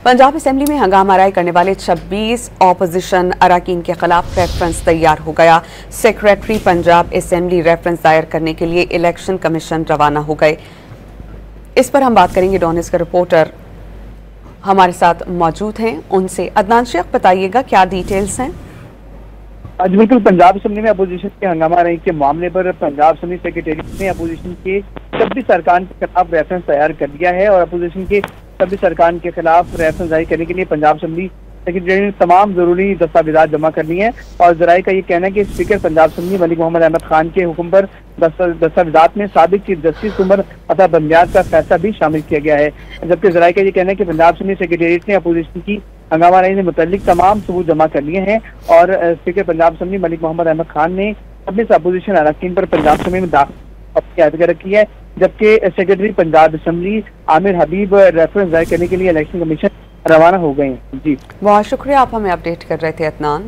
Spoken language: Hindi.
पंजाब असेंबली में हंगामा राय करने वाले 26 ऑपोजिशन अरकान के खिलाफ रेफरेंस तैयार हो गया। सेक्रेटरी पंजाब असेंबली रेफरेंस दायर करने के लिए इलेक्शन कमीशन रवाना हो गए। इस पर हम बात करेंगे। डॉनिस का रिपोर्टर हमारे साथ मौजूद हैं, उनसे अदनान शेख बताइएगा क्या डिटेल्स हैं। आज बिल्कुल पंजाब असेंबली में अपोजिशन के हंगामा राय के मामले पर पंजाब असेंबली सेक्रेटेरिएट ने अपोजिशन के 26 अरकान के खिलाफ रेफरेंस तैयार कर दिया है और अपोजिशन के 26 अरकान के खिलाफ रेफरेंस जारी करने के लिए पंजाब असेंबली सेक्रेटेरिएट ने तमाम जरूरी दस्तावेजात जमा कर लिए हैं। और जराये का ये कहना है कि स्पीकर पंजाब असेंबली मलिक मोहम्मद अहमद खान के हुक्म पर दस्तावेजात में साबिक चीफ जस्टिस उमर अता बंदियाद का फैसला भी शामिल किया गया है। जबकि जराये का ये कहना है कि पंजाब असेंबली सेक्रेटेरिएट ने अपोजिशन की हंगामा राय से मुतल्लिक तमाम सबूत जमा कर लिए हैं और स्पीकर पंजाब असेंबली मलिक मोहम्मद अहमद खान ने अपने अपोजिशन अरकान पर पंजाब असेंबली में अपनी याद कर रखी है। जबकि सेक्रेटरी पंजाब असेंबली आमिर हबीब रेफरेंस जारी करने के लिए इलेक्शन कमीशन रवाना हो गए हैं। जी बहुत शुक्रिया, आप हमें अपडेट कर रहे थे अदनान।